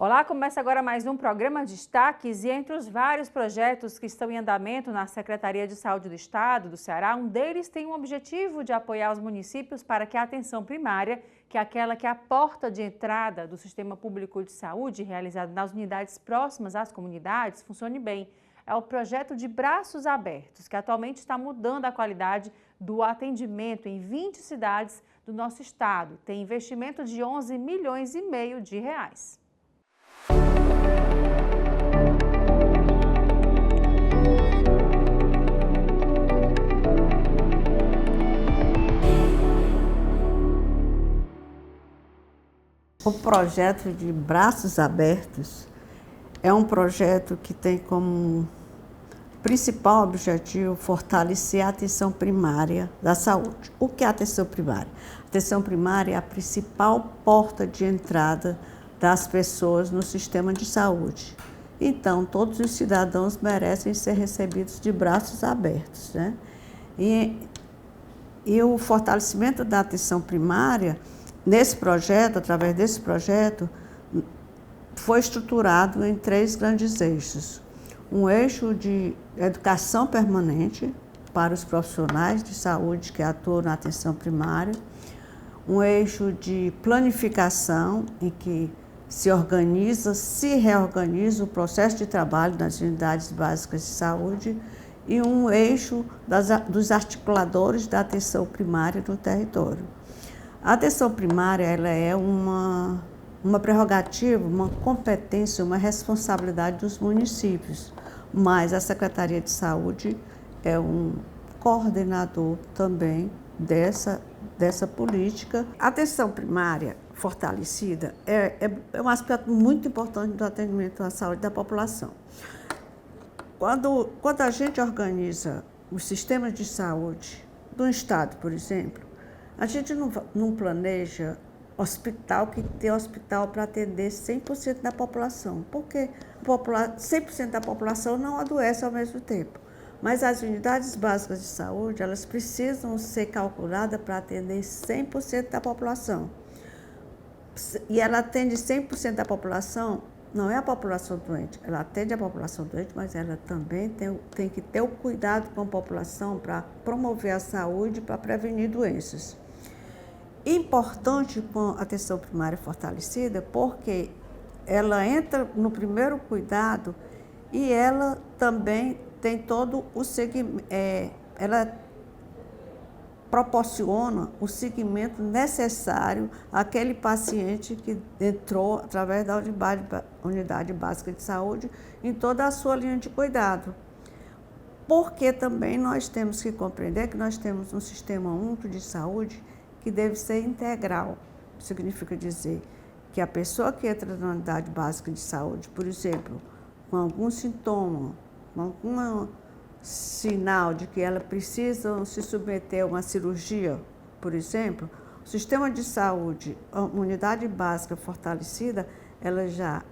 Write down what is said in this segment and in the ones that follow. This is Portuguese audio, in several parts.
Olá, começa agora mais um programa Destaques e entre os vários projetos que estão em andamento na Secretaria de Saúde do Estado do Ceará, um deles tem o objetivo de apoiar os municípios para que a atenção primária, que é aquela que é a porta de entrada do sistema público de saúde realizado nas unidades próximas às comunidades, funcione bem. É o projeto de Braços Abertos, que atualmente está mudando a qualidade do atendimento em 20 cidades do nosso estado. Tem investimento de 11,5 milhões de reais. O projeto de Braços Abertos é um projeto que tem como principal objetivo fortalecer a atenção primária da saúde. O que é a atenção primária? A atenção primária é a principal porta de entrada das pessoas no sistema de saúde. Então, todos os cidadãos merecem ser recebidos de braços abertos, né? E o fortalecimento da atenção primária, através desse projeto, foi estruturado em 3 grandes eixos. Um eixo de educação permanente para os profissionais de saúde que atuam na atenção primária, um eixo de planificação em que se reorganiza o processo de trabalho nas unidades básicas de saúde e um eixo dos articuladores da atenção primária no território. A atenção primária ela é uma prerrogativa, uma competência, uma responsabilidade dos municípios, mas a Secretaria de Saúde é um coordenador também dessa política. A atenção primária fortalecida é um aspecto muito importante do atendimento à saúde da população. Quando a gente organiza os sistemas de saúde do estado, por exemplo, a gente não planeja que tem hospital para atender 100% da população, porque 100% da população não adoece ao mesmo tempo. Mas as unidades básicas de saúde, elas precisam ser calculadas para atender 100% da população. E ela atende 100% da população, não é a população doente, ela atende a população doente, mas ela também tem que ter o cuidado com a população para promover a saúde, para prevenir doenças. Importante com a atenção primária fortalecida, porque ela entra no primeiro cuidado e ela também tem todo o segmento, ela proporciona o segmento necessário àquele paciente que entrou através da unidade básica de saúde em toda a sua linha de cuidado. Porque também nós temos que compreender que nós temos um sistema único de saúde que deve ser integral. Significa dizer que a pessoa que entra na unidade básica de saúde, por exemplo, com algum sintoma, com algum sinal de que ela precisa se submeter a uma cirurgia, por exemplo, o sistema de saúde, a unidade básica fortalecida, ela já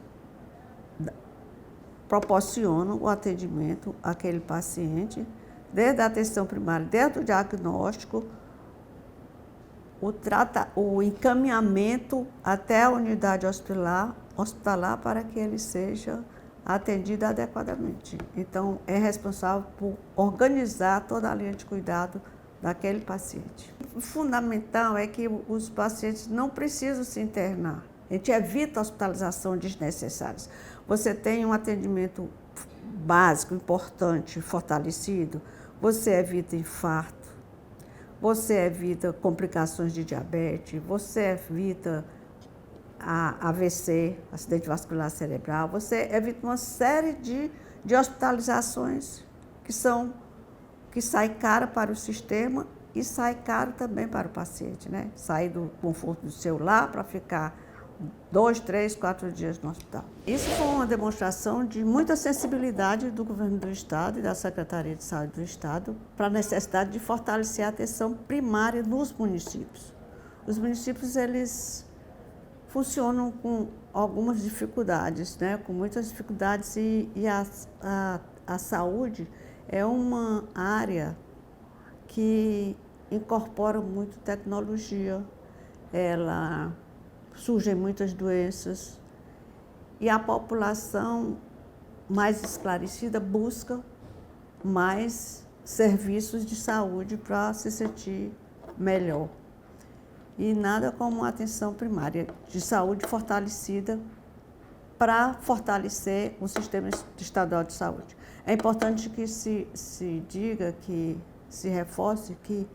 proporciona o atendimento àquele paciente, desde a atenção primária, desde o diagnóstico, o encaminhamento até a unidade hospitalar para que ele seja atendido adequadamente. Então, é responsável por organizar toda a linha de cuidado daquele paciente. O fundamental é que os pacientes não precisam se internar. A gente evita a hospitalização desnecessária. Você tem um atendimento básico, importante, fortalecido, você evita infarto, você evita complicações de diabetes, você evita a AVC, acidente vascular cerebral, você evita uma série de hospitalizações que sai cara para o sistema e sai caro também para o paciente, né? Sair do conforto do seu lar para ficar 2, 3, 4 dias no hospital. Isso foi uma demonstração de muita sensibilidade do governo do estado e da Secretaria de Saúde do estado para a necessidade de fortalecer a atenção primária nos municípios. Os municípios, eles funcionam com algumas dificuldades, né? Com muitas dificuldades e a saúde é uma área que incorpora muito tecnologia, surgem muitas doenças e a população mais esclarecida busca mais serviços de saúde para se sentir melhor. E nada como uma atenção primária de saúde fortalecida para fortalecer o sistema estadual de saúde. É importante que se diga, que se reforce que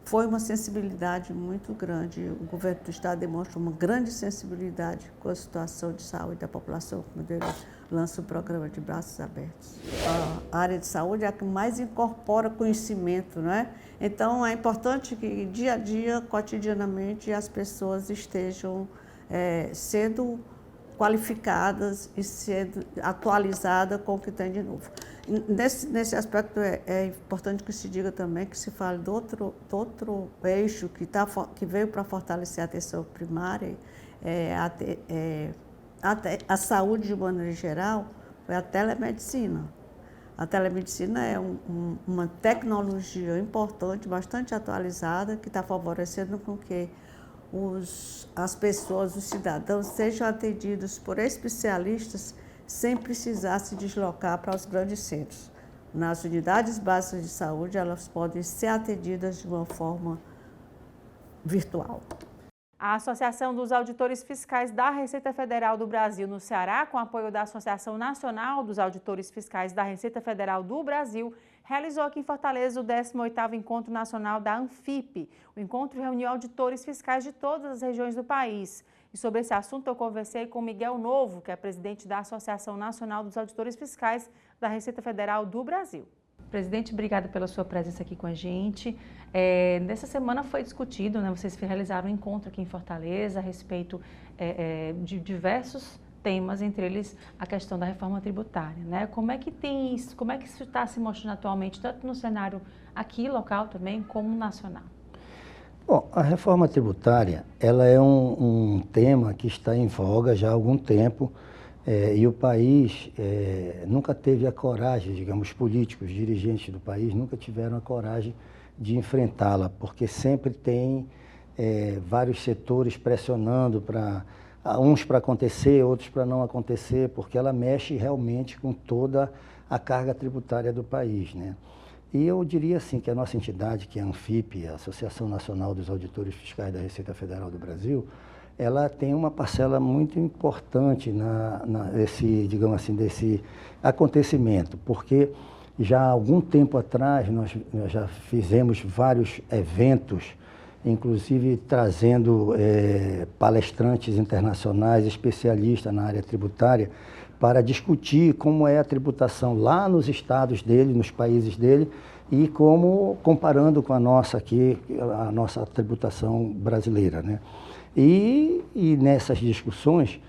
foi uma sensibilidade muito grande. O governo do estado demonstra uma grande sensibilidade com a situação de saúde da população, quando ele lança o programa de Braços Abertos. A área de saúde é a que mais incorpora conhecimento, não é? Então, é importante que dia a dia, cotidianamente, as pessoas estejam sendo qualificadas e sendo atualizadas com o que tem de novo. Nesse aspecto, é importante que se diga também, que se fale do outro eixo que veio para fortalecer a atenção primária, a saúde de maneira geral, foi a telemedicina. A telemedicina é uma tecnologia importante, bastante atualizada, que está favorecendo com que as pessoas, os cidadãos, sejam atendidos por especialistas sem precisar se deslocar para os grandes centros. Nas unidades básicas de saúde, elas podem ser atendidas de uma forma virtual. A Associação dos Auditores Fiscais da Receita Federal do Brasil no Ceará, com apoio da Associação Nacional dos Auditores Fiscais da Receita Federal do Brasil, realizou aqui em Fortaleza o 18º Encontro Nacional da ANFIP. O encontro reuniu auditores fiscais de todas as regiões do país. E sobre esse assunto eu conversei com Miguel Novo, que é presidente da Associação Nacional dos Auditores Fiscais da Receita Federal do Brasil. Presidente, obrigada pela sua presença aqui com a gente. Nessa semana foi discutido, né, vocês realizaram um encontro aqui em Fortaleza a respeito de diversos temas, entre eles a questão da reforma tributária, né? Como é que isso está se mostrando atualmente, tanto no cenário aqui, local também, como nacional? Bom, a reforma tributária, ela é um tema que está em voga já há algum tempo, e o país nunca teve a coragem, digamos, políticos, dirigentes do país nunca tiveram a coragem de enfrentá-la, porque sempre tem vários setores pressionando uns para acontecer, outros para não acontecer, porque ela mexe realmente com toda a carga tributária do país, né? E eu diria assim que a nossa entidade, que é a ANFIP, a Associação Nacional dos Auditores Fiscais da Receita Federal do Brasil, ela tem uma parcela muito importante digamos assim, desse acontecimento, porque já há algum tempo atrás nós já fizemos vários eventos, inclusive trazendo palestrantes internacionais, especialistas na área tributária, para discutir como é a tributação lá nos estados dele, nos países dele, e como comparando com a nossa aqui, a nossa tributação brasileira, né? E nessas discussões,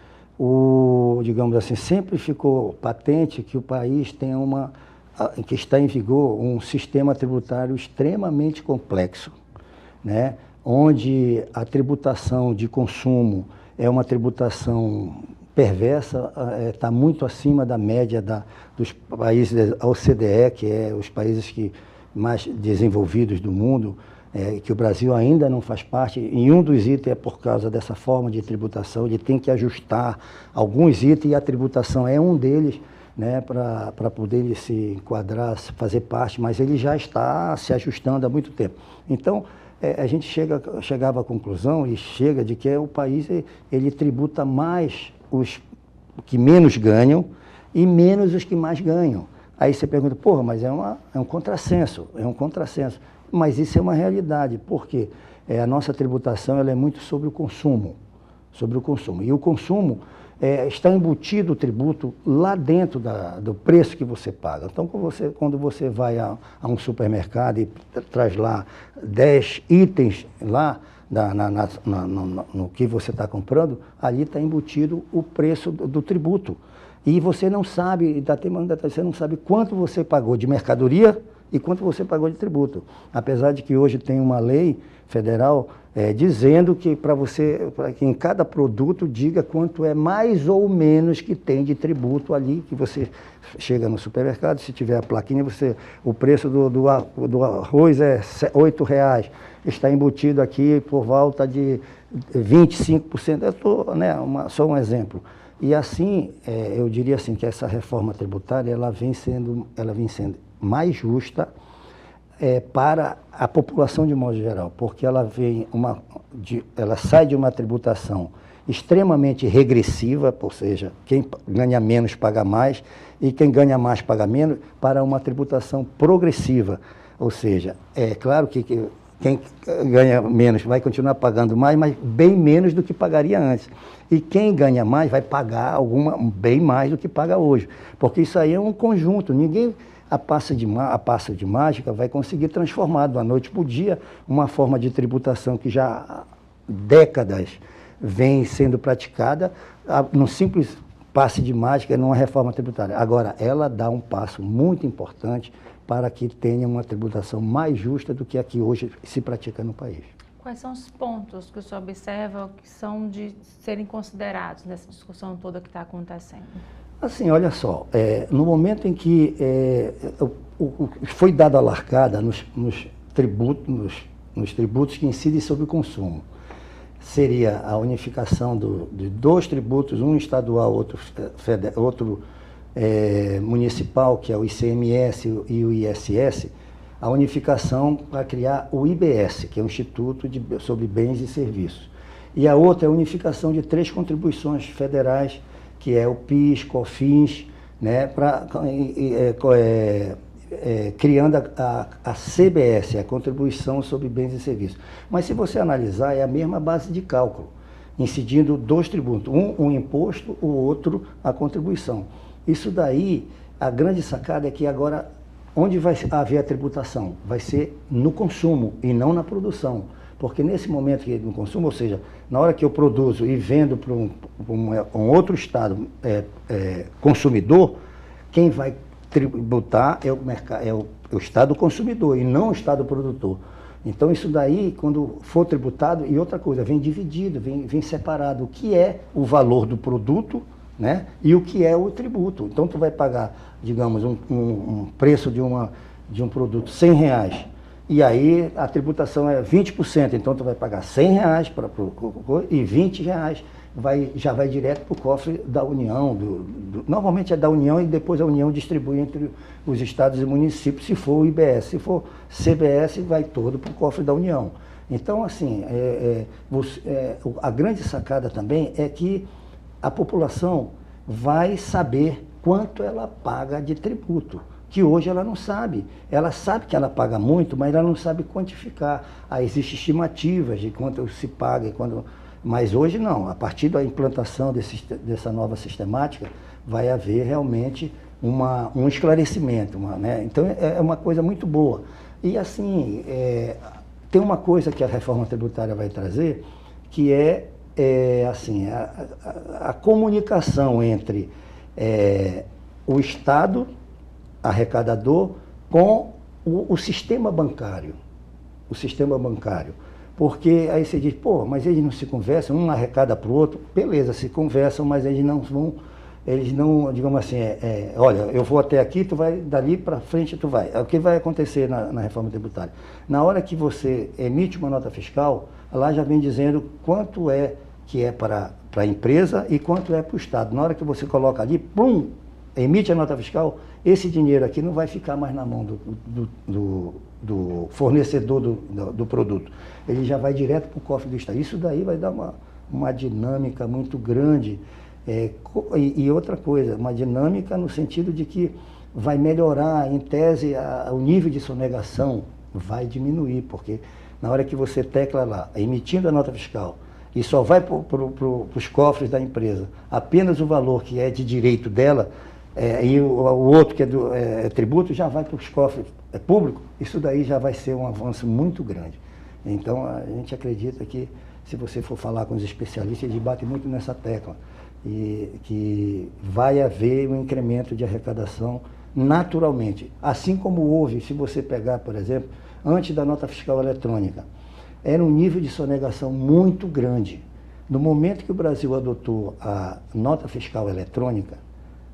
digamos assim, sempre ficou patente que o país tem que está em vigor um sistema tributário extremamente complexo, né? Onde a tributação de consumo é uma tributação perversa, está muito acima da média dos países da OCDE, que é os países mais desenvolvidos do mundo, que o Brasil ainda não faz parte, e um dos itens é por causa dessa forma de tributação, ele tem que ajustar alguns itens, e a tributação é um deles, né, para poder ele se enquadrar, fazer parte, mas ele já está se ajustando há muito tempo. Então, a gente chegava à conclusão, e chega, de que o país ele tributa mais os que menos ganham e menos os que mais ganham. Aí você pergunta, porra, mas é um contrassenso, Mas isso é uma realidade, porque a nossa tributação ela é muito sobre o consumo. E o consumo está embutido o tributo lá dentro do preço que você paga. Então, quando você vai a um supermercado e traz lá 10 itens lá, no que você está comprando, ali está embutido o preço do tributo. E você não sabe, você não sabe quanto você pagou de mercadoria e quanto você pagou de tributo. Apesar de que hoje tem uma lei federal dizendo que para que em cada produto diga quanto é mais ou menos que tem de tributo ali, que você chega no supermercado, se tiver a plaquinha, o preço do arroz é R$8, está embutido aqui por volta de 25%, só um exemplo. E assim, eu diria assim, que essa reforma tributária ela vem sendo mais justa para a população de modo geral, porque ela ela sai de uma tributação extremamente regressiva, ou seja, quem ganha menos paga mais e quem ganha mais paga menos, para uma tributação progressiva, ou seja, é claro que quem ganha menos vai continuar pagando mais, mas bem menos do que pagaria antes. E quem ganha mais vai pagar bem mais do que paga hoje, porque isso aí é um conjunto, ninguém a passo de mágica vai conseguir transformar da noite para o dia uma forma de tributação que já há décadas vem sendo praticada num simples passe de mágica, numa reforma tributária. Agora, ela dá um passo muito importante para que tenha uma tributação mais justa do que a que hoje se pratica no país. Quais são os pontos que o senhor observa que são de serem considerados nessa discussão toda que está acontecendo? Assim, olha só, no momento em que foi dada a largada nos tributos que incidem sobre o consumo, seria a unificação de dois tributos, um estadual, outro municipal, que é o ICMS e o ISS, a unificação para criar o IBS, que é o Instituto sobre Bens e Serviços. E a outra é a unificação de 3 contribuições federais, que é o PIS, COFINS, né, criando a CBS, a Contribuição sobre Bens e Serviços. Mas se você analisar, é a mesma base de cálculo, incidindo 2 tributos, um imposto, o outro a contribuição. Isso daí, a grande sacada é que agora, onde vai haver a tributação? Vai ser no consumo e não na produção. Porque nesse momento que no consumo, ou seja, na hora que eu produzo e vendo para um outro estado consumidor, quem vai tributar é o estado consumidor e não o estado produtor. Então isso daí, quando for tributado, e outra coisa, vem dividido, vem separado o que é o valor do produto, né, e o que é o tributo. Então tu vai pagar, digamos, um preço de um produto R$100, e aí a tributação é 20%, então tu vai pagar R$100 e R$20 já vai direto para o cofre da União, normalmente é da União e depois a União distribui entre os estados e municípios, se for o IBS, se for CBS vai todo para o cofre da União. Então assim, a grande sacada também é que a população vai saber quanto ela paga de tributo, que hoje ela não sabe. Ela sabe que ela paga muito, mas ela não sabe quantificar. Existem estimativas de quanto se paga e quando... Mas hoje não, a partir da implantação dessa nova sistemática, vai haver realmente um esclarecimento, né? Então é uma coisa muito boa. E assim, tem uma coisa que a reforma tributária vai trazer, que assim, a comunicação entre o Estado arrecadador com o sistema bancário. O sistema bancário. Porque aí você diz, pô, mas eles não se conversam, um arrecada para o outro, beleza, se conversam, mas eles não, digamos assim, olha, eu vou até aqui, tu vai, dali para frente tu vai. O que vai acontecer na reforma tributária? Na hora que você emite uma nota fiscal, lá já vem dizendo quanto que é para a empresa e quanto é para o Estado. Na hora que você coloca ali, pum, emite a nota fiscal, esse dinheiro aqui não vai ficar mais na mão do fornecedor do produto. Ele já vai direto para o cofre do Estado. Isso daí vai dar uma dinâmica muito grande. E outra coisa, uma dinâmica no sentido de que vai melhorar, em tese, o nível de sonegação vai diminuir, porque na hora que você tecla lá, emitindo a nota fiscal, e só vai para os cofres da empresa apenas o valor que é de direito dela, e o outro que é tributo já vai para os cofres públicos, isso daí já vai ser um avanço muito grande. Então a gente acredita que, se você for falar com os especialistas, eles batem muito nessa tecla, e que vai haver um incremento de arrecadação naturalmente. Assim como houve, se você pegar, por exemplo, antes da nota fiscal eletrônica, era um nível de sonegação muito grande. No momento que o Brasil adotou a nota fiscal eletrônica,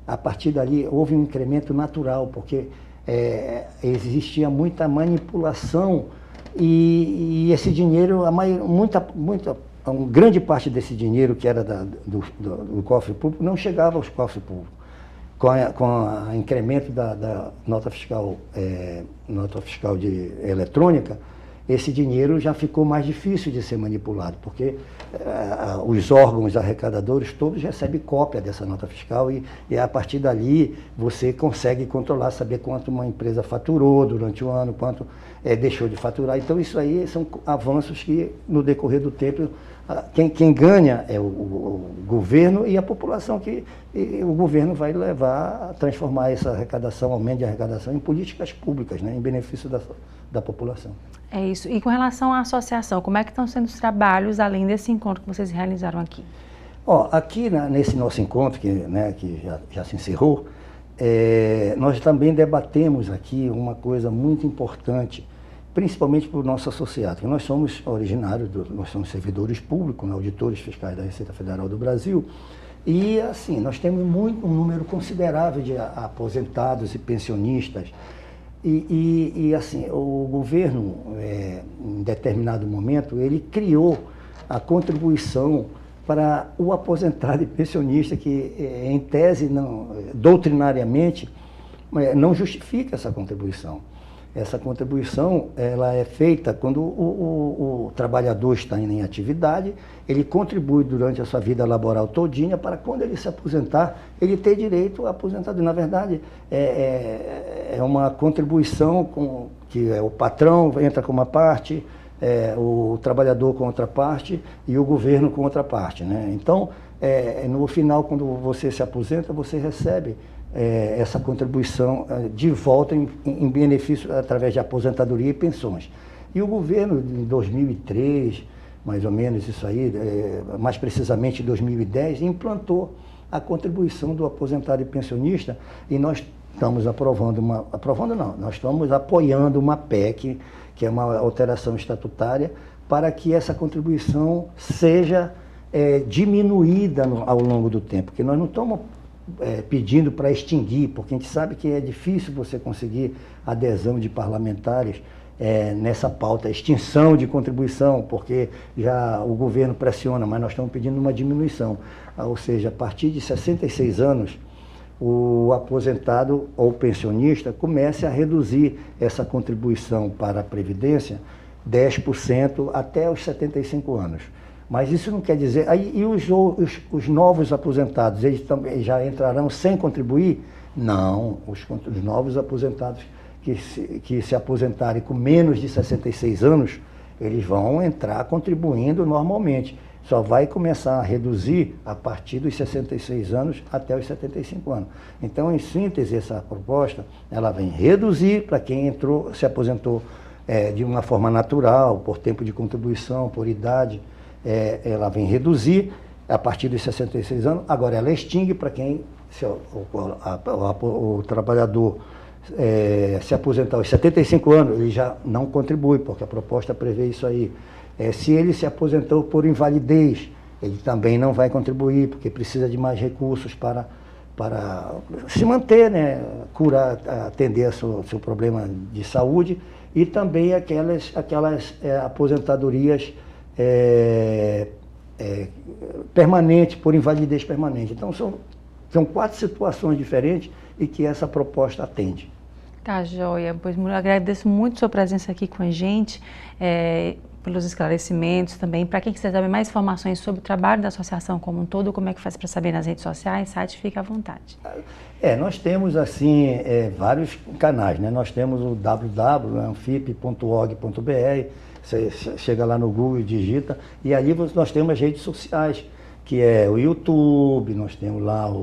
a partir dali houve um incremento natural, porque existia muita manipulação e esse dinheiro, grande parte desse dinheiro que era do cofre público não chegava aos cofres públicos. Com o incremento da nota fiscal eletrônica, esse dinheiro já ficou mais difícil de ser manipulado, porque os órgãos arrecadadores todos recebem cópia dessa nota fiscal e a partir dali você consegue controlar, saber quanto uma empresa faturou durante o ano, quanto deixou de faturar. Então isso aí são avanços que no decorrer do tempo quem ganha é o governo e a população, que o governo vai levar a transformar essa arrecadação, aumento de arrecadação, em políticas públicas, né, em benefício da população. É isso. E com relação à associação, como é que estão sendo os trabalhos, além desse encontro que vocês realizaram aqui? Aqui nesse nosso encontro, que já se encerrou, nós também debatemos aqui uma coisa muito importante, principalmente para o nosso associado, que nós somos originários, nós somos servidores públicos, auditores fiscais da Receita Federal do Brasil, e assim, nós temos um número considerável de aposentados e pensionistas, e assim, o governo, em determinado momento, ele criou a contribuição para o aposentado e pensionista, que em tese, doutrinariamente, não justifica essa contribuição. Essa contribuição ela é feita quando o trabalhador está em atividade, ele contribui durante a sua vida laboral todinha para quando ele se aposentar, ele ter direito à aposentadoria. Na verdade, é uma contribuição que o patrão entra com uma parte, o trabalhador com outra parte e o governo com outra parte, né? Então, no final, quando você se aposenta, você recebe essa contribuição de volta em benefício através de aposentadoria e pensões. E o governo, em 2003, mais ou menos isso aí, mais precisamente em 2010, implantou a contribuição do aposentado e pensionista, e nós estamos nós estamos apoiando uma PEC, que é uma alteração estatutária, para que essa contribuição seja diminuída ao longo do tempo, porque nós não estamos pedindo para extinguir, porque a gente sabe que é difícil você conseguir adesão de parlamentares nessa pauta, extinção de contribuição, porque já o governo pressiona, mas nós estamos pedindo uma diminuição. Ou seja, a partir de 66 anos, o aposentado ou pensionista comece a reduzir essa contribuição para a Previdência 10% até os 75 anos. Mas isso não quer dizer... E os novos aposentados, eles também já entrarão sem contribuir? Não, os novos aposentados que se aposentarem com menos de 66 anos, eles vão entrar contribuindo normalmente. Só vai começar a reduzir a partir dos 66 anos até os 75 anos. Então, em síntese, essa proposta, ela vem reduzir para quem se aposentou de uma forma natural, por tempo de contribuição, por idade, ela vem reduzir a partir dos 66 anos, agora ela extingue para quem, o trabalhador se aposentar aos 75 anos, ele já não contribui, porque a proposta prevê isso aí. Se ele se aposentou por invalidez, ele também não vai contribuir, porque precisa de mais recursos para se manter, né, curar, atender seu problema de saúde, e também aquelas aposentadorias permanentes, por invalidez permanente. Então, são 4 situações diferentes e que essa proposta atende. Tá, joia. Pois eu agradeço muito sua presença aqui com a gente, pelos esclarecimentos também. Para quem quiser saber mais informações sobre o trabalho da associação como um todo, como é que faz para saber nas redes sociais, site, fica à vontade. Nós temos, assim, vários canais, né? Nós temos o www.anfip.org.br, você chega lá no Google e digita, e ali nós temos as redes sociais, que é o YouTube, nós temos lá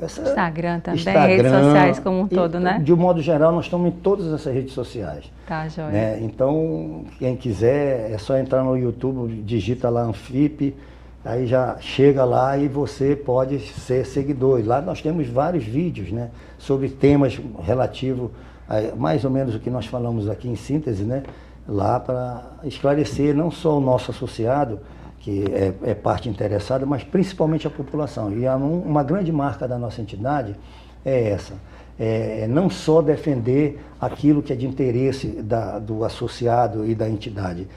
Instagram também, redes sociais como um todo, né? De um modo geral, nós estamos em todas essas redes sociais. Tá, joia. Né? Então, quem quiser, é só entrar no YouTube, digita lá Anfip, aí já chega lá e você pode ser seguidor. E lá nós temos vários vídeos, né, sobre temas relativos a mais ou menos o que nós falamos aqui em síntese, né? Lá para esclarecer não só o nosso associado, que é parte interessada, mas principalmente a população. E uma grande marca da nossa entidade é essa, não só defender aquilo que é de interesse do associado e da entidade.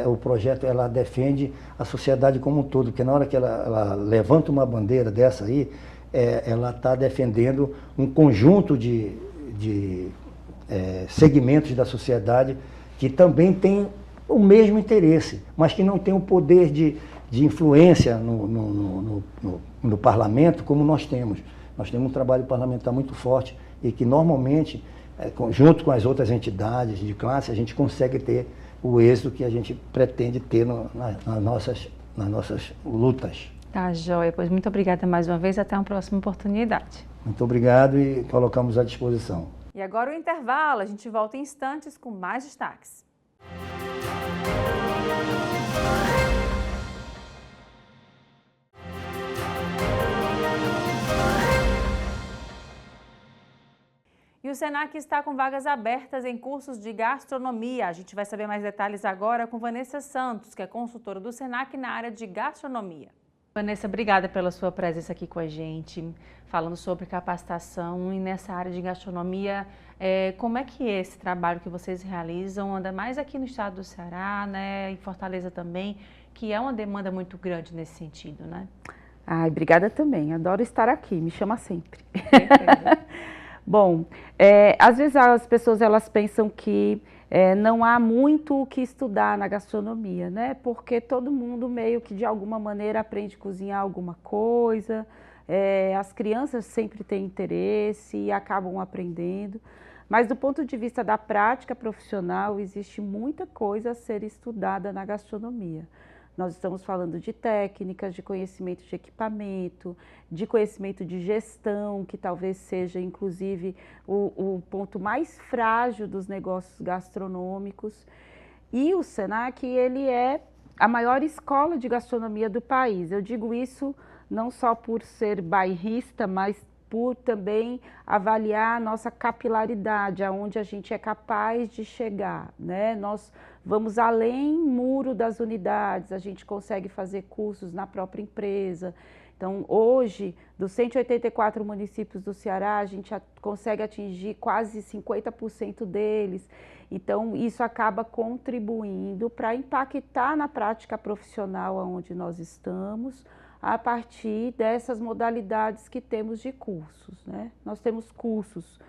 O projeto defende a sociedade como um todo, porque na hora que ela levanta uma bandeira dessa aí, ela está defendendo um conjunto de segmentos da sociedade que também tem o mesmo interesse, mas que não tem o poder de influência no parlamento como nós temos. Nós temos um trabalho parlamentar muito forte e que normalmente, junto com as outras entidades de classe, a gente consegue ter o êxito que a gente pretende ter nas nossas lutas. Tá, joia. Pois muito obrigada mais uma vez. Até uma próxima oportunidade. Muito obrigado e colocamos à disposição. E agora o intervalo. A gente volta em instantes com mais destaques. E o Senac está com vagas abertas em cursos de gastronomia. A gente vai saber mais detalhes agora com Vanessa Santos, que é consultora do Senac na área de gastronomia. Vanessa, obrigada pela sua presença aqui com a gente, falando sobre capacitação e nessa área de gastronomia. Como é que é esse trabalho que vocês realizam, ainda mais aqui no estado do Ceará, né, em Fortaleza também, que é uma demanda muito grande nesse sentido, né? Ai, obrigada também, adoro estar aqui, me chama sempre. Bom, às vezes as pessoas elas pensam que não há muito o que estudar na gastronomia, né? Porque todo mundo meio que de alguma maneira aprende a cozinhar alguma coisa, as crianças sempre têm interesse e acabam aprendendo, mas do ponto de vista da prática profissional existe muita coisa a ser estudada na gastronomia. Nós estamos falando de técnicas, de conhecimento de equipamento, de conhecimento de gestão, que talvez seja, inclusive, o ponto mais frágil dos negócios gastronômicos. E o Senac, ele é a maior escola de gastronomia do país. Eu digo isso não só por ser bairrista, mas por também avaliar a nossa capilaridade, aonde a gente é capaz de chegar, né? Nós vamos além muro das unidades, a gente consegue fazer cursos na própria empresa. Então, hoje, dos 184 municípios do Ceará, a gente consegue atingir quase 50% deles. Então, isso acaba contribuindo para impactar na prática profissional onde nós estamos, a partir dessas modalidades que temos de cursos, né? Nós temos cursos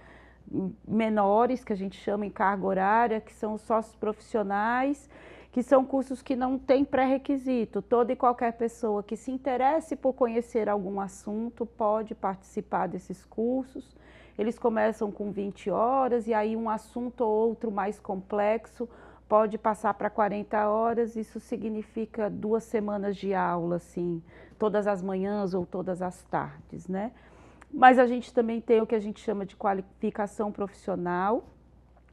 menores, que a gente chama em carga horária, que são sócios profissionais, que são cursos que não têm pré-requisito. Toda e qualquer pessoa que se interesse por conhecer algum assunto pode participar desses cursos. Eles começam com 20 horas e aí um assunto ou outro mais complexo pode passar para 40 horas, isso significa 2 semanas de aula, assim, todas as manhãs ou todas as tardes, né? Mas a gente também tem o que a gente chama de qualificação profissional.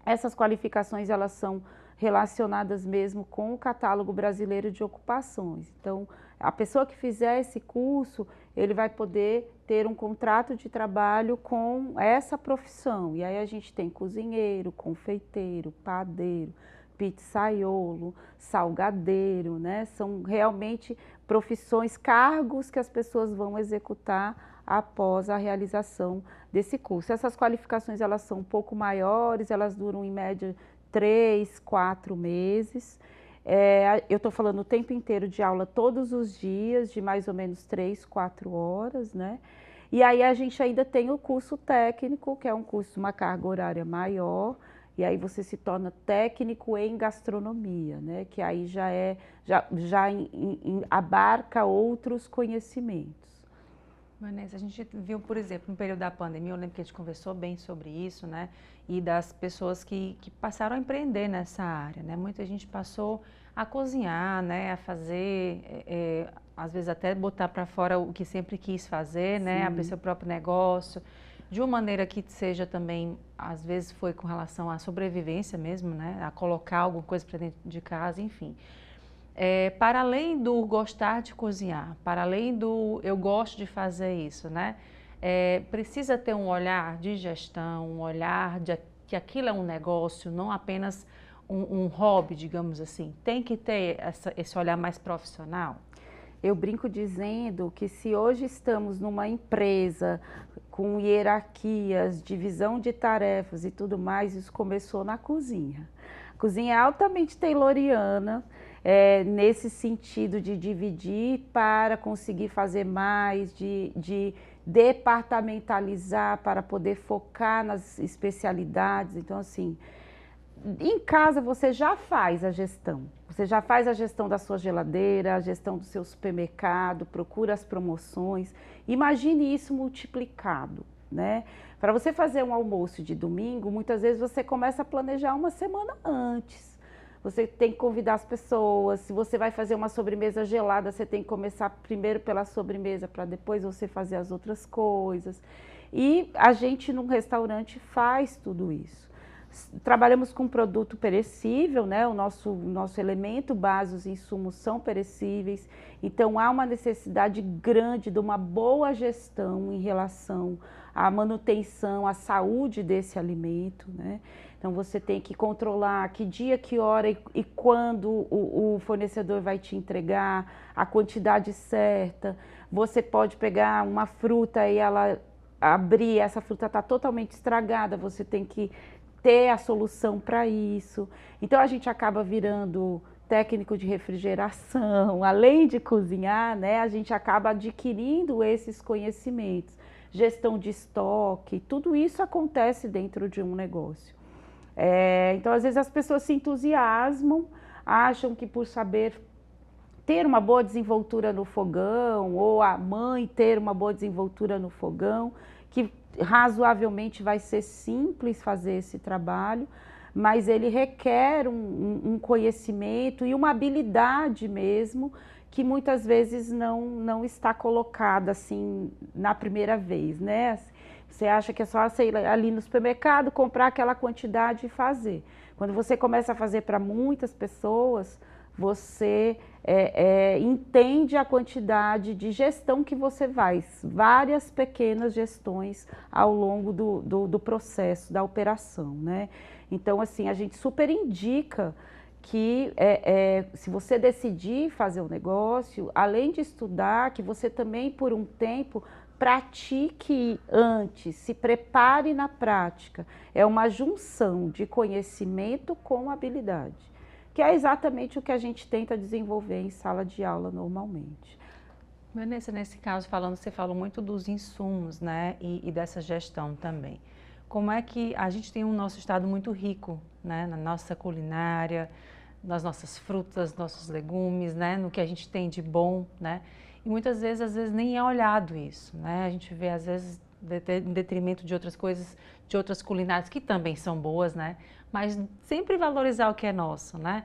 Essas qualificações, elas são relacionadas mesmo com o catálogo brasileiro de ocupações. Então, a pessoa que fizer esse curso, ele vai poder ter um contrato de trabalho com essa profissão. E aí a gente tem cozinheiro, confeiteiro, padeiro, pizzaiolo, salgadeiro, né? São realmente profissões, cargos que as pessoas vão executar após a realização desse curso. Essas qualificações, elas são um pouco maiores, elas duram em média 3, 4 meses. Eu estou falando o tempo inteiro de aula todos os dias, de mais ou menos 3, 4 horas, né? E aí a gente ainda tem o curso técnico, que é um curso de uma carga horária maior, e aí você se torna técnico em gastronomia, né? Que aí já abarca outros conhecimentos. Vanessa, a gente viu, por exemplo, no período da pandemia, eu lembro que a gente conversou bem sobre isso, né? E das pessoas que passaram a empreender nessa área, né? Muita gente passou a cozinhar, né? A fazer, às vezes até botar para fora o que sempre quis fazer, né? Sim. Abrir seu próprio negócio, de uma maneira que seja também, às vezes foi com relação à sobrevivência mesmo, né? A colocar alguma coisa para dentro de casa, enfim. Para além do gostar de cozinhar, para além do eu gosto de fazer isso, né? Precisa ter um olhar de gestão, um olhar de que aquilo é um negócio, não apenas um hobby, digamos assim. Tem que ter esse olhar mais profissional? Eu brinco dizendo que se hoje estamos numa empresa com hierarquias, divisão de tarefas e tudo mais, isso começou na cozinha. A cozinha é altamente tayloriana, nesse sentido de dividir para conseguir fazer mais, de departamentalizar para poder focar nas especialidades. Então, assim, em casa você já faz a gestão. Você já faz a gestão da sua geladeira, a gestão do seu supermercado, procura as promoções. Imagine isso multiplicado, né? Para você fazer um almoço de domingo, muitas vezes você começa a planejar uma semana antes. Você tem que convidar as pessoas. Se você vai fazer uma sobremesa gelada, você tem que começar primeiro pela sobremesa para depois você fazer as outras coisas. E a gente num restaurante faz tudo isso. Trabalhamos com produto perecível, né? O nosso elemento base, os insumos são perecíveis, então há uma necessidade grande de uma boa gestão em relação à manutenção, à saúde desse alimento, né? Então você tem que controlar que dia, que hora e quando o fornecedor vai te entregar, a quantidade certa. Você pode pegar uma fruta e ela abrir, essa fruta está totalmente estragada, você tem que ter a solução para isso. Então a gente acaba virando técnico de refrigeração, além de cozinhar, né, a gente acaba adquirindo esses conhecimentos, gestão de estoque, tudo isso acontece dentro de um negócio. Então às vezes as pessoas se entusiasmam, acham que por saber ter uma boa desenvoltura no fogão, ou a mãe ter uma boa desenvoltura no fogão, que razoavelmente vai ser simples fazer esse trabalho, mas ele requer um conhecimento e uma habilidade mesmo, que muitas vezes não está colocada assim na primeira vez, né? Você acha que é só ir ali no supermercado, comprar aquela quantidade e fazer. Quando você começa a fazer para muitas pessoas, você entende a quantidade de gestão que você faz, várias pequenas gestões ao longo do processo, da operação, né? Então, assim, a gente super indica que se você decidir fazer um negócio, além de estudar, que você também, por um tempo, pratique antes, se prepare na prática. É uma junção de conhecimento com habilidade, que é exatamente o que a gente tenta desenvolver em sala de aula normalmente. Vanessa, nesse caso, você falou muito dos insumos, né, e dessa gestão também. Como é que a gente tem um nosso estado muito rico, né, na nossa culinária, nas nossas frutas, nossos legumes, né, no que a gente tem de bom, né, e muitas vezes, às vezes nem é olhado isso, né, a gente vê às vezes em detrimento de outras coisas, de outras culinárias que também são boas, né, mas sempre valorizar o que é nosso, né.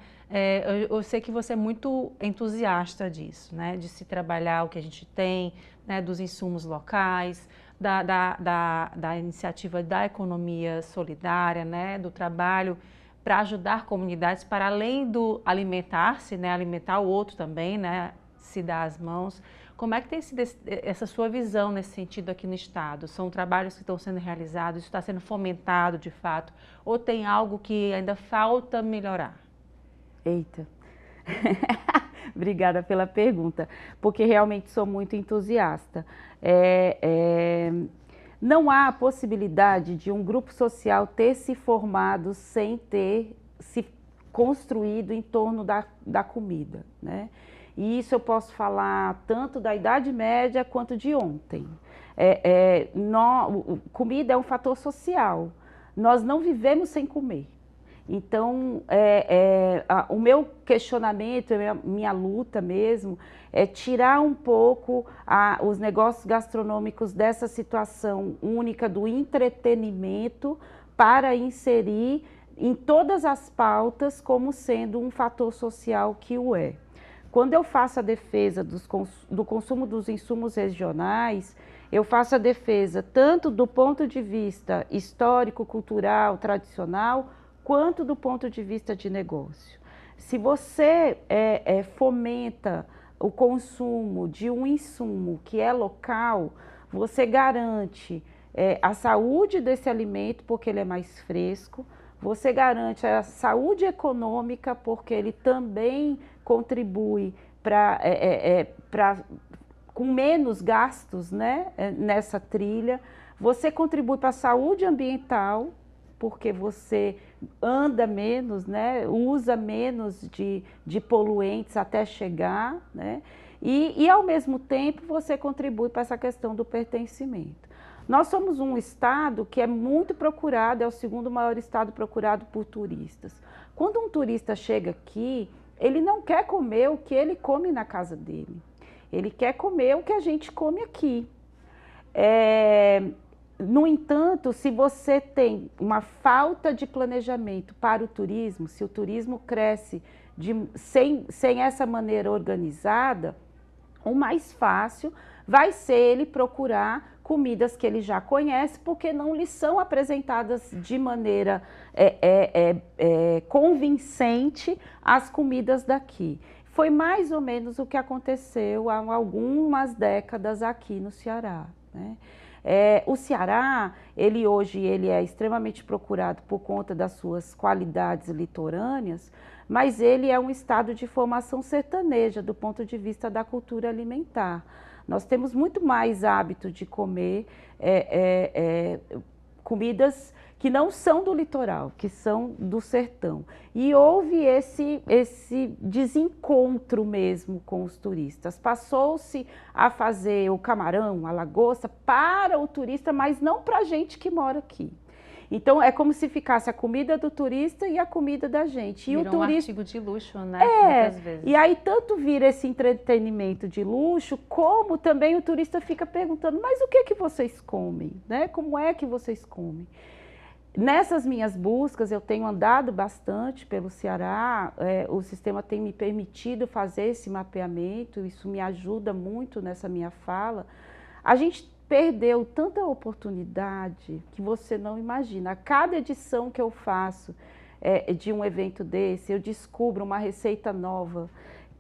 Eu sei que você é muito entusiasta disso, né, de se trabalhar o que a gente tem, né, dos insumos locais, da iniciativa da economia solidária, né, do trabalho para ajudar comunidades para além do alimentar-se, né, alimentar o outro também, né, se dar as mãos. Como é que tem sido essa sua visão nesse sentido aqui no Estado? São trabalhos que estão sendo realizados, isso está sendo fomentado de fato, ou tem algo que ainda falta melhorar? Eita! Obrigada pela pergunta, porque realmente sou muito entusiasta. Não há a possibilidade de um grupo social ter se formado sem ter se construído em torno da comida, né? E isso eu posso falar tanto da Idade Média quanto de ontem. Comida é um fator social. Nós não vivemos sem comer. Então, o meu questionamento, minha luta mesmo, é tirar um pouco os negócios gastronômicos dessa situação única do entretenimento para inserir em todas as pautas como sendo um fator social que o é. Quando eu faço a defesa do consumo dos insumos regionais, eu faço a defesa tanto do ponto de vista histórico, cultural, tradicional, quanto do ponto de vista de negócio. Se você fomenta o consumo de um insumo que é local, você garante a saúde desse alimento porque ele é mais fresco, você garante a saúde econômica porque ele também contribui com menos gastos, né, nessa trilha. Você contribui para a saúde ambiental, porque você anda menos, né, usa menos de poluentes até chegar, né, e ao mesmo tempo você contribui para essa questão do pertencimento. Nós somos um estado que é muito procurado, é o segundo maior estado procurado por turistas. Quando um turista chega aqui, ele não quer comer o que ele come na casa dele, ele quer comer o que a gente come aqui. No entanto, se você tem uma falta de planejamento para o turismo, se o turismo cresce sem essa maneira organizada, o mais fácil vai ser ele procurar comidas que ele já conhece, porque não lhe são apresentadas de maneira convincente as comidas daqui. Foi mais ou menos o que aconteceu há algumas décadas aqui no Ceará, né? O Ceará, hoje é extremamente procurado por conta das suas qualidades litorâneas, mas ele é um estado de formação sertaneja do ponto de vista da cultura alimentar. Nós temos muito mais hábito de comer comidas que não são do litoral, que são do sertão. E houve esse desencontro mesmo com os turistas. Passou-se a fazer o camarão, a lagosta para o turista, mas não para a gente que mora aqui. Então, é como se ficasse a comida do turista e a comida da gente. Virou um artigo de luxo, né? Muitas vezes. E aí tanto vira esse entretenimento de luxo, como também o turista fica perguntando, mas o que que vocês comem? Né? Como é que vocês comem? Nessas minhas buscas, eu tenho andado bastante pelo Ceará, o sistema tem me permitido fazer esse mapeamento, isso me ajuda muito nessa minha fala. A gente perdeu tanta oportunidade que você não imagina. A cada edição que eu faço de um evento desse, eu descubro uma receita nova,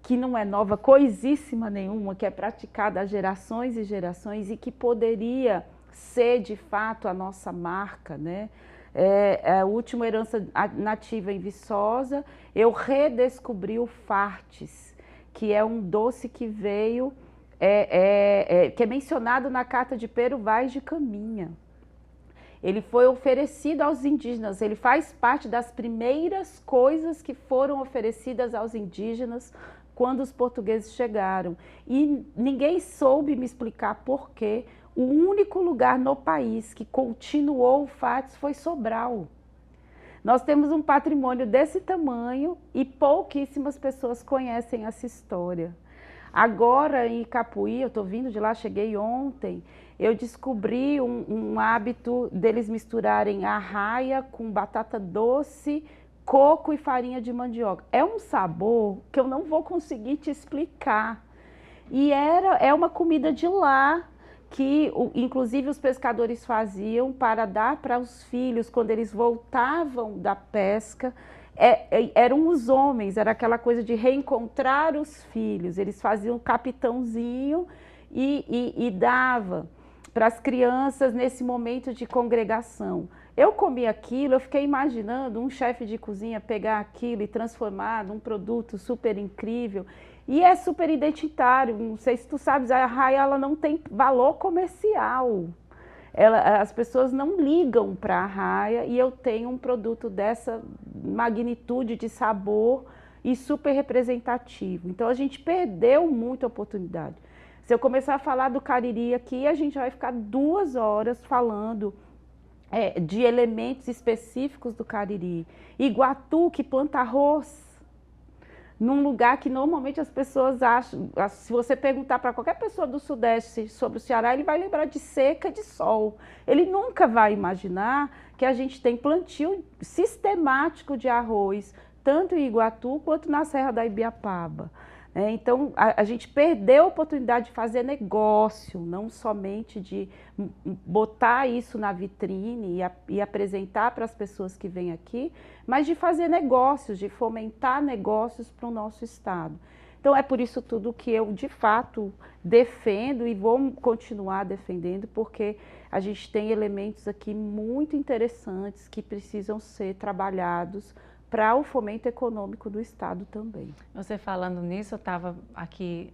que não é nova coisíssima nenhuma, que é praticada há gerações e gerações e que poderia ser de fato a nossa marca, né? A última herança nativa em Viçosa, eu redescobri o fartes, que é um doce que veio, que é mencionado na carta de Pero Vaz de Caminha. Ele foi oferecido aos indígenas, ele faz parte das primeiras coisas que foram oferecidas aos indígenas quando os portugueses chegaram. E ninguém soube me explicar por quê. O único lugar no país que continuou o fartes foi Sobral. Nós temos um patrimônio desse tamanho e pouquíssimas pessoas conhecem essa história. Agora em Icapuí, eu estou vindo de lá, cheguei ontem, eu descobri um hábito deles misturarem arraia com batata doce, coco e farinha de mandioca. É um sabor que eu não vou conseguir te explicar. E é uma comida de lá, que inclusive os pescadores faziam para dar para os filhos quando eles voltavam da pesca. Eram os homens, era aquela coisa de reencontrar os filhos. Eles faziam um capitãozinho e dava para as crianças nesse momento de congregação. Eu comi aquilo, eu fiquei imaginando um chefe de cozinha pegar aquilo e transformar num produto super incrível. E é super identitário, não sei se tu sabes, a arraia ela não tem valor comercial. As pessoas não ligam para a arraia e eu tenho um produto dessa magnitude de sabor e super representativo. Então a gente perdeu muita oportunidade. Se eu começar a falar do cariri aqui, a gente vai ficar 2 horas falando de elementos específicos do cariri. Iguatu, que planta arroz, num lugar que normalmente as pessoas acham, se você perguntar para qualquer pessoa do Sudeste sobre o Ceará, ele vai lembrar de seca, de sol. Ele nunca vai imaginar que a gente tem plantio sistemático de arroz, tanto em Iguatu quanto na Serra da Ibiapaba. Então, a gente perdeu a oportunidade de fazer negócio, não somente de botar isso na vitrine e apresentar para as pessoas que vêm aqui, mas de fazer negócios, de fomentar negócios para o nosso estado. Então, é por isso tudo que eu, de fato, defendo e vou continuar defendendo, porque a gente tem elementos aqui muito interessantes que precisam ser trabalhados para o fomento econômico do Estado também. Você falando nisso, eu estava aqui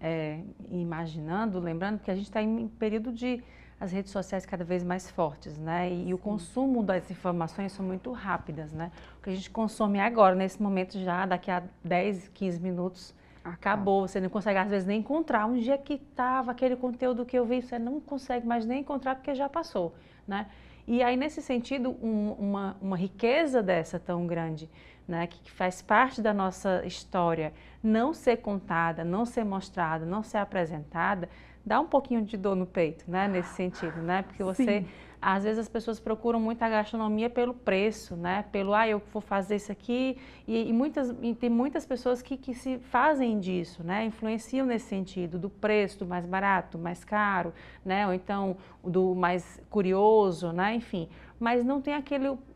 imaginando, lembrando que a gente está em período de as redes sociais cada vez mais fortes, né? E o consumo das informações são muito rápidas, né? O que a gente consome agora, nesse momento já, daqui a 10, 15 minutos, acabou. Você não consegue, às vezes, nem encontrar. Um dia que estava aquele conteúdo que eu vi, você não consegue mais nem encontrar porque já passou, né? E aí, nesse sentido, uma riqueza dessa tão grande, né, que faz parte da nossa história, não ser contada, não ser mostrada, não ser apresentada, dá um pouquinho de dor no peito, né, nesse sentido, né? Porque você, às vezes as pessoas procuram muito a gastronomia pelo preço, né? Pelo, eu vou fazer isso aqui, e tem muitas pessoas que se fazem disso, né? Influenciam nesse sentido, do preço, do mais barato, do mais caro, né? Ou então do mais curioso, né? Enfim, mas não tem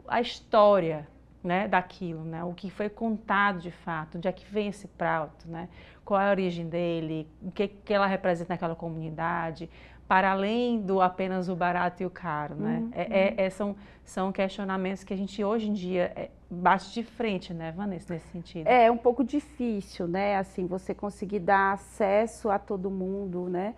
a história, né, daquilo, né, o que foi contado de fato, onde é que vem esse prato, né, qual é a origem dele, o que ela representa naquela comunidade, para além do apenas o barato e o caro, né, são questionamentos que a gente hoje em dia bate de frente, né, Vanessa, nesse sentido. É um pouco difícil, né, assim, você conseguir dar acesso a todo mundo, né,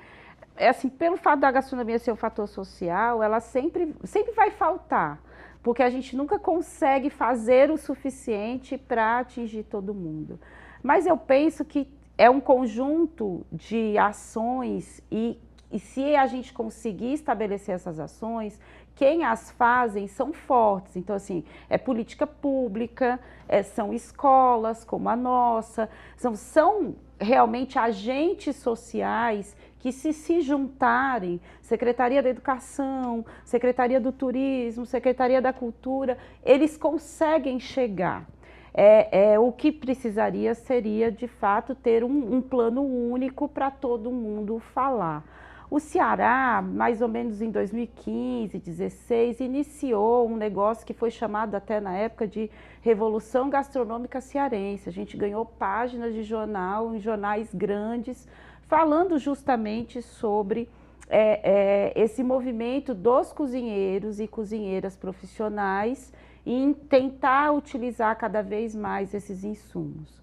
assim, pelo fato da gastronomia ser um fator social, ela sempre vai faltar, porque a gente nunca consegue fazer o suficiente para atingir todo mundo. Mas eu penso que é um conjunto de ações e se a gente conseguir estabelecer essas ações, quem as fazem são fortes. Então, assim, é política pública, são escolas como a nossa, são realmente agentes sociais que se juntarem, Secretaria da Educação, Secretaria do Turismo, Secretaria da Cultura, eles conseguem chegar. O que precisaria seria, de fato, ter um plano único para todo mundo falar. O Ceará, mais ou menos em 2015, 2016, iniciou um negócio que foi chamado até na época de Revolução Gastronômica Cearense. A gente ganhou páginas de jornal, em jornais grandes, falando justamente sobre esse movimento dos cozinheiros e cozinheiras profissionais em tentar utilizar cada vez mais esses insumos.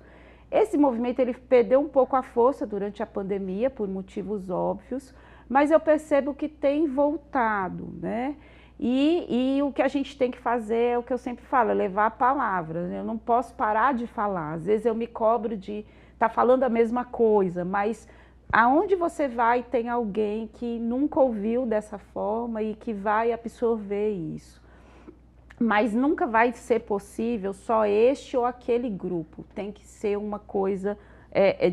Esse movimento ele perdeu um pouco a força durante a pandemia, por motivos óbvios, mas eu percebo que tem voltado, né? E o que a gente tem que fazer é o que eu sempre falo, é levar a palavra. Eu não posso parar de falar. Às vezes eu me cobro de estar falando a mesma coisa, mas aonde você vai tem alguém que nunca ouviu dessa forma e que vai absorver isso. Mas nunca vai ser possível só este ou aquele grupo. Tem que ser uma coisa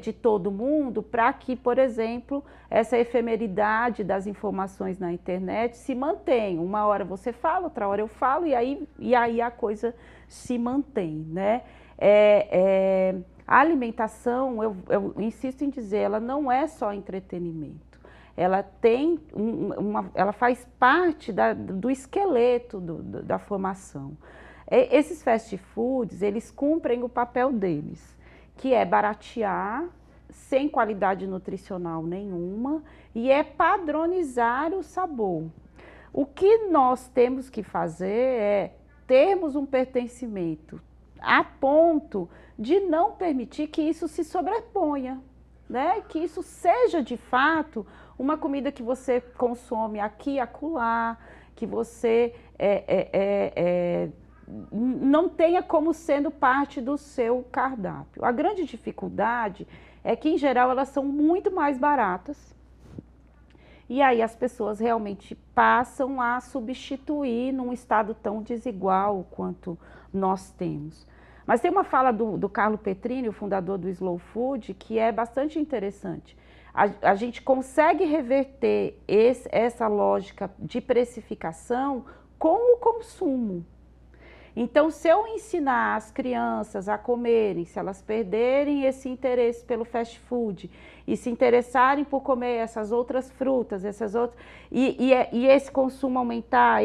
de todo mundo para que, por exemplo, essa efemeridade das informações na internet se mantenha. Uma hora você fala, outra hora eu falo e aí a coisa se mantém, né? A alimentação, eu insisto em dizer, ela não é só entretenimento. Ela tem ela faz parte do esqueleto da formação. Esses fast foods, eles cumprem o papel deles, que é baratear, sem qualidade nutricional nenhuma, e é padronizar o sabor. O que nós temos que fazer é termos um pertencimento a ponto de não permitir que isso se sobreponha, né? Que isso seja de fato uma comida que você consome aqui e acolá, que você não tenha como sendo parte do seu cardápio. A grande dificuldade é que, em geral, elas são muito mais baratas e aí as pessoas realmente passam a substituir num estado tão desigual quanto nós temos. Mas tem uma fala do Carlo Petrini, o fundador do Slow Food, que é bastante interessante. A gente consegue reverter essa lógica de precificação com o consumo. Então, se eu ensinar as crianças a comerem, se elas perderem esse interesse pelo fast food e se interessarem por comer essas outras frutas, e esse consumo aumentar,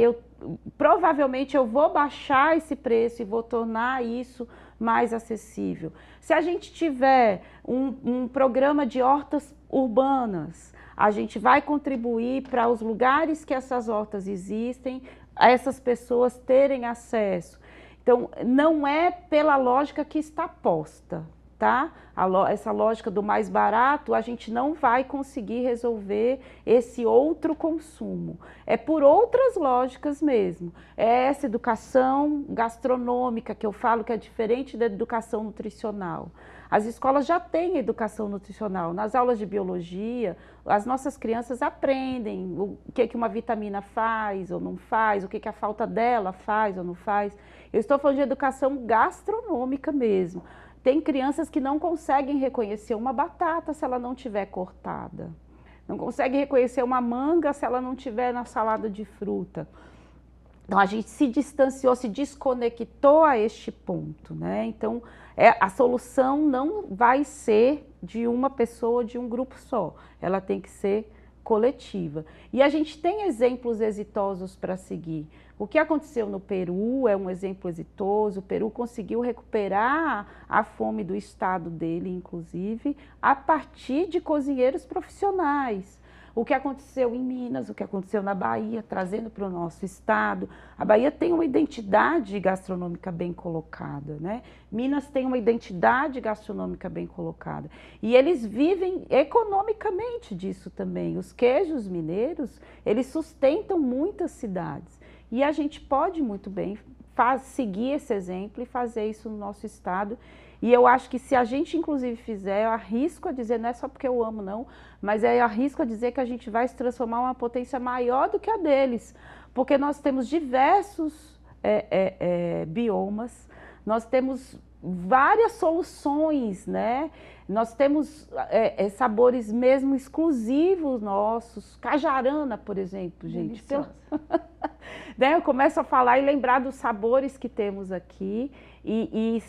provavelmente eu vou baixar esse preço e vou tornar isso mais acessível. Se a gente tiver um programa de hortas urbanas, a gente vai contribuir para os lugares que essas hortas existem, a essas pessoas terem acesso. Então, não é pela lógica que está posta, tá? Essa lógica do mais barato, a gente não vai conseguir resolver esse outro consumo. É por outras lógicas mesmo. É essa educação gastronômica que eu falo que é diferente da educação nutricional. As escolas já têm educação nutricional. Nas aulas de biologia, as nossas crianças aprendem o que uma vitamina faz ou não faz, o que a falta dela faz ou não faz. Eu estou falando de educação gastronômica mesmo. Tem crianças que não conseguem reconhecer uma batata se ela não tiver cortada. Não conseguem reconhecer uma manga se ela não tiver na salada de fruta. Então, a gente se distanciou, se desconectou a este ponto, né? Então, a solução não vai ser de uma pessoa, de um grupo só. Ela tem que ser coletiva. E a gente tem exemplos exitosos para seguir. O que aconteceu no Peru é um exemplo exitoso. O Peru conseguiu recuperar a fome do estado dele, inclusive, a partir de cozinheiros profissionais. O que aconteceu em Minas, o que aconteceu na Bahia, trazendo para o nosso estado. A Bahia tem uma identidade gastronômica bem colocada, né? Minas tem uma identidade gastronômica bem colocada. E eles vivem economicamente disso também. Os queijos mineiros, eles sustentam muitas cidades. E a gente pode muito bem seguir esse exemplo e fazer isso no nosso estado. E eu acho que se a gente, inclusive, fizer, eu arrisco a dizer, não é só porque eu amo, não, mas eu arrisco a dizer que a gente vai se transformar em uma potência maior do que a deles, porque nós temos diversos biomas, nós temos várias soluções, né? Nós temos sabores mesmo exclusivos nossos, cajarana, por exemplo, gente. Né? Eu começo a falar e lembrar dos sabores que temos aqui e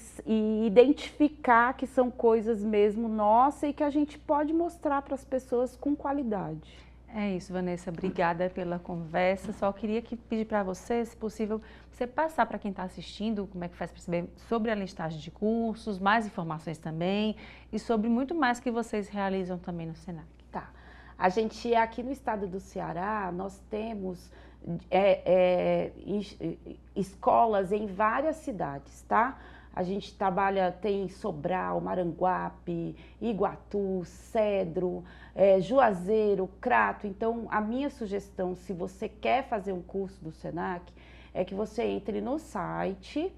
identificar que são coisas mesmo nossas e que a gente pode mostrar para as pessoas com qualidade. É isso, Vanessa. Obrigada pela conversa. Só queria pedir para você, se possível, você passar para quem está assistindo como é que faz para saber sobre a listagem de cursos, mais informações também e sobre muito mais que vocês realizam também no Senac. Tá. A gente, aqui no estado do Ceará, nós temos escolas em várias cidades, tá? A gente trabalha, tem Sobral, Maranguape, Iguatu, Cedro, Juazeiro, Crato. Então, a minha sugestão, se você quer fazer um curso do Senac, é que você entre no site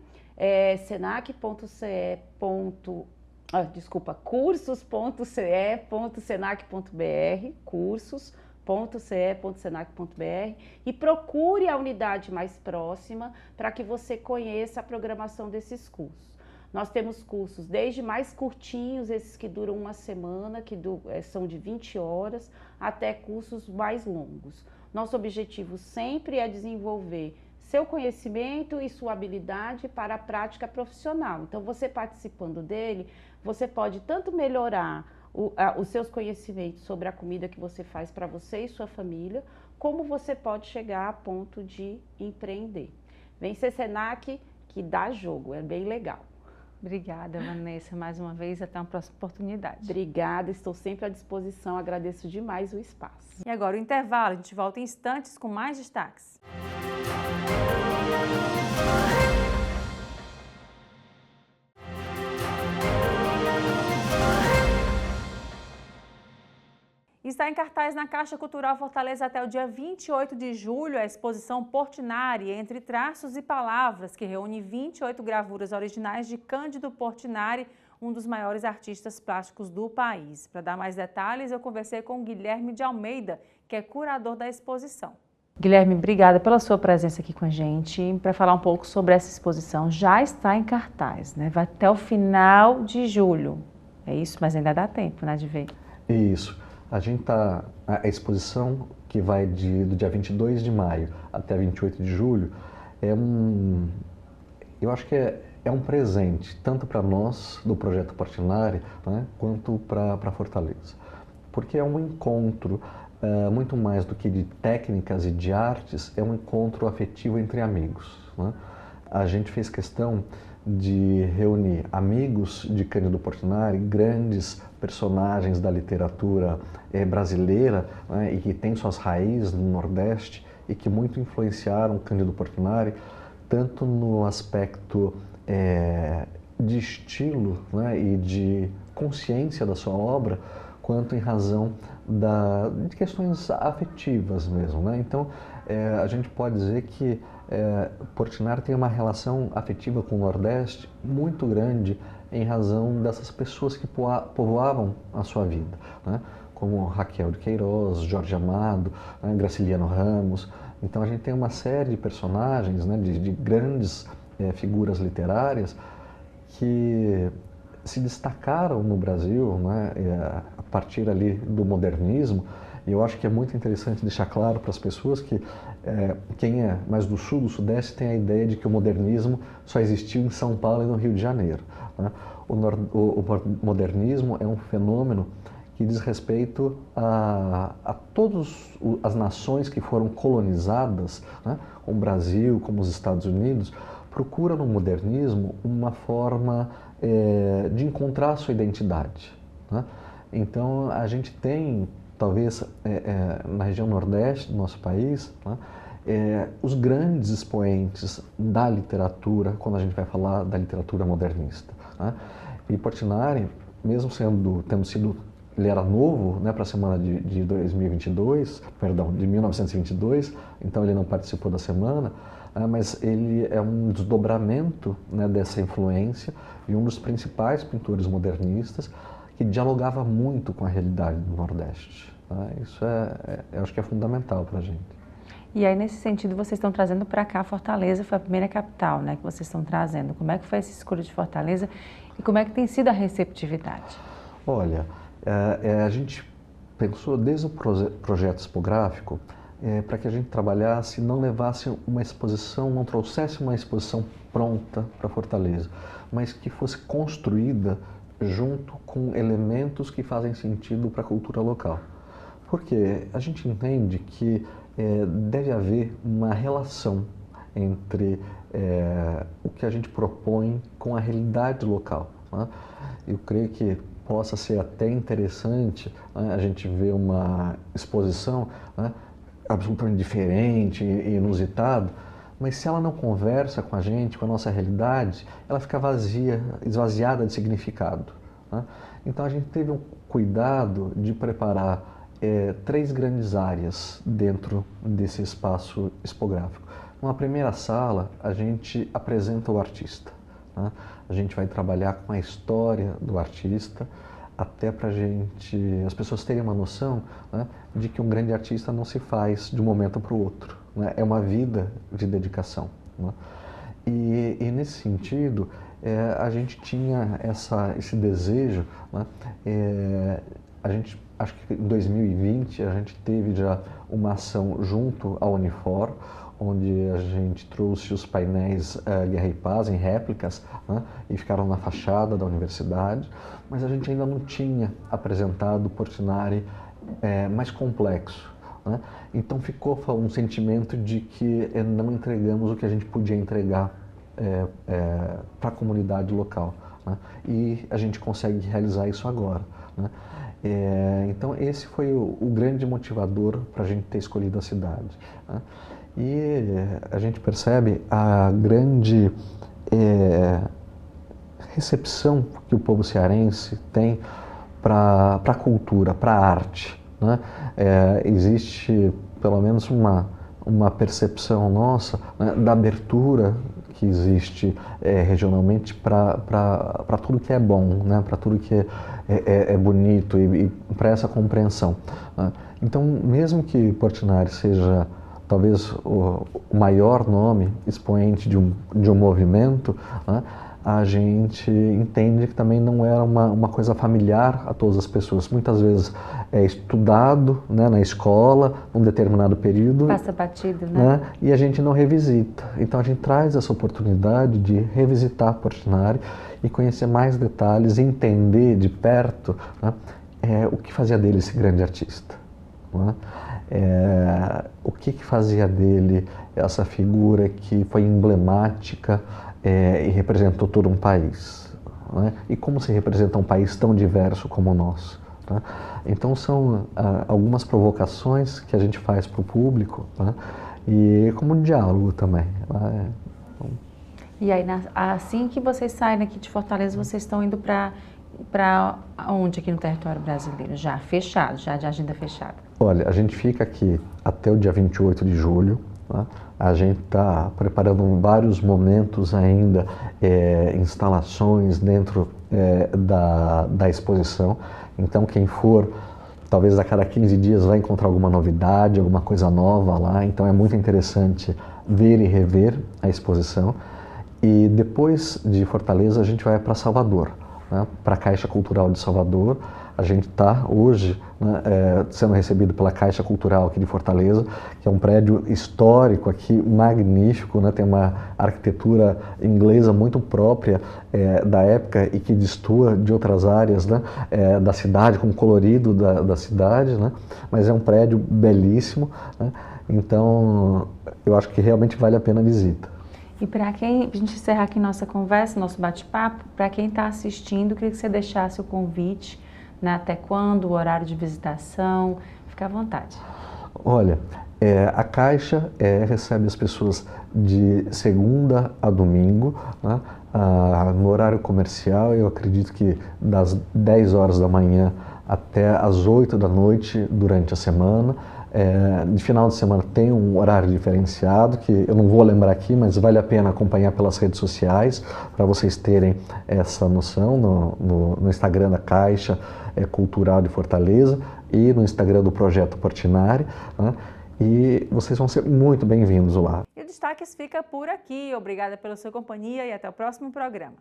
cursos.ce.senac.br, cursos.ce.senac.br e procure a unidade mais próxima para que você conheça a programação desses cursos. Nós temos cursos desde mais curtinhos, esses que duram uma semana, que são de 20 horas, até cursos mais longos. Nosso objetivo sempre é desenvolver seu conhecimento e sua habilidade para a prática profissional. Então, você participando dele, você pode tanto melhorar os seus conhecimentos sobre a comida que você faz para você e sua família, como você pode chegar a ponto de empreender. Vem ser Senac, que dá jogo, é bem legal. Obrigada, Vanessa, mais uma vez, até uma próxima oportunidade. Obrigada, estou sempre à disposição, agradeço demais o espaço. E agora o intervalo, a gente volta em instantes com mais destaques. Está em cartaz na Caixa Cultural Fortaleza até o dia 28 de julho a exposição Portinari, Entre Traços e Palavras, que reúne 28 gravuras originais de Cândido Portinari, um dos maiores artistas plásticos do país. Para dar mais detalhes, eu conversei com o Guilherme de Almeida, que é curador da exposição. Guilherme, obrigada pela sua presença aqui com a gente. Para falar um pouco sobre essa exposição, já está em cartaz, né? Vai até o final de julho. É isso, mas ainda dá tempo, né, de ver? Isso. A exposição que vai do dia 22 de maio até 28 de julho eu acho que é um presente, tanto para nós do Projeto Portinari, né, quanto para Fortaleza. Porque é um encontro, muito mais do que de técnicas e de artes, é um encontro afetivo entre amigos, né? A gente fez questão de reunir amigos de Cândido Portinari, grandes personagens da literatura brasileira, né, e que têm suas raízes no Nordeste e que muito influenciaram Cândido Portinari, tanto no aspecto de estilo, né, e de consciência da sua obra, quanto em razão de questões afetivas mesmo, né? Então, a gente pode dizer que Portinari tem uma relação afetiva com o Nordeste muito grande em razão dessas pessoas que povoavam a sua vida, né? Como Raquel de Queiroz, Jorge Amado, né, Graciliano Ramos. Então a gente tem uma série de personagens, né, de grandes figuras literárias que se destacaram no Brasil, né, a partir ali do modernismo. E eu acho que é muito interessante deixar claro para as pessoas que quem é mais do Sul, do Sudeste, tem a ideia de que o modernismo só existiu em São Paulo e no Rio de Janeiro, né? O modernismo é um fenômeno que diz respeito a todas as nações que foram colonizadas, né, como o Brasil, como os Estados Unidos, procura no modernismo uma forma de encontrar a sua identidade, né? Então, a gente tem, talvez, na região Nordeste do nosso país, né, os grandes expoentes da literatura, quando a gente vai falar da literatura modernista, né? E Portinari, mesmo tendo sido, ele era novo, né, para a semana de 2022, perdão, de 1922, então ele não participou da semana, mas ele é um desdobramento, né, dessa influência e um dos principais pintores modernistas que dialogava muito com a realidade do Nordeste, né? Isso eu acho que é fundamental para a gente. E aí, nesse sentido, vocês estão trazendo para cá Fortaleza, foi a primeira capital, né, que vocês estão trazendo. Como é que foi essa escolha de Fortaleza e como é que tem sido a receptividade? Olha, a gente pensou desde o projeto expográfico para que a gente trabalhasse, não levasse uma exposição, não trouxesse uma exposição pronta para Fortaleza, mas que fosse construída junto com elementos que fazem sentido para a cultura local. Porque a gente entende que deve haver uma relação entre o que a gente propõe com a realidade local, né? Eu creio que possa ser até interessante, né, a gente ver uma exposição, né, absolutamente diferente e inusitada, mas se ela não conversa com a gente, com a nossa realidade, ela fica vazia, esvaziada de significado, né? Então a gente teve um cuidado de preparar 3 grandes áreas dentro desse espaço expográfico. Numa primeira sala, a gente apresenta o artista, né? A gente vai trabalhar com a história do artista, até para as pessoas terem uma noção, né, de que um grande artista não se faz de um momento para o outro, né? É uma vida de dedicação, né? E nesse sentido, a gente tinha esse desejo, né? Acho que em 2020 a gente teve já uma ação junto à Unifor, onde a gente trouxe os painéis Guerra e Paz em réplicas, né, e ficaram na fachada da universidade, mas a gente ainda não tinha apresentado o Portinari mais complexo, né? Então ficou um sentimento de que não entregamos o que a gente podia entregar para a comunidade local, né? E a gente consegue realizar isso agora, né? Então esse foi o grande motivador para a gente ter escolhido a cidade, né? E a gente percebe a grande recepção que o povo cearense tem para a cultura, para a arte, né? Existe pelo menos uma percepção nossa, né, da abertura que existe regionalmente para tudo que é bom, né, para tudo que é bonito e para essa compreensão, né? Então, mesmo que Portinari seja talvez o maior nome expoente de um movimento, né, a gente entende que também não era uma coisa familiar a todas as pessoas. Muitas vezes é estudado, né, na escola, num determinado período. Passa batido, né? E a gente não revisita. Então a gente traz essa oportunidade de revisitar Portinari e conhecer mais detalhes, entender de perto, né, o que fazia dele esse grande artista, né? O que fazia dele essa figura que foi emblemática e representou todo um país, né? E como se representa um país tão diverso como o nosso, né? Então são algumas provocações que a gente faz para o público, né? E como um diálogo também, né? E aí, assim que vocês saem aqui de Fortaleza, vocês estão indo para onde aqui no território brasileiro? Já fechado, já de agenda fechada? Olha, a gente fica aqui até o dia 28 de julho. Né? A gente está preparando vários momentos ainda, instalações dentro da exposição. Então, quem for, talvez a cada 15 dias vai encontrar alguma novidade, alguma coisa nova lá. Então, é muito interessante ver e rever a exposição. E depois de Fortaleza, a gente vai para Salvador, né? Para a Caixa Cultural de Salvador. A gente está hoje, né, sendo recebido pela Caixa Cultural aqui de Fortaleza, que é um prédio histórico aqui, magnífico, né? Tem uma arquitetura inglesa muito própria da época e que destoa de outras áreas, né, da cidade, com o colorido da cidade, né? Mas é um prédio belíssimo, né? Então, eu acho que realmente vale a pena a visita. E para quem, a gente encerrar aqui nossa conversa, nosso bate-papo, para quem está assistindo, eu queria que você deixasse o convite, né, até quando, o horário de visitação, fica à vontade. Olha, a Caixa recebe as pessoas de segunda a domingo, né, no horário comercial. Eu acredito que das 10 horas da manhã até as 8 da noite durante a semana. De final de semana tem um horário diferenciado, que eu não vou lembrar aqui, mas vale a pena acompanhar pelas redes sociais, para vocês terem essa noção, no Instagram da Caixa Cultural de Fortaleza e no Instagram do Projeto Portinari, né? E vocês vão ser muito bem-vindos lá. E o Destaques fica por aqui. Obrigada pela sua companhia e até o próximo programa.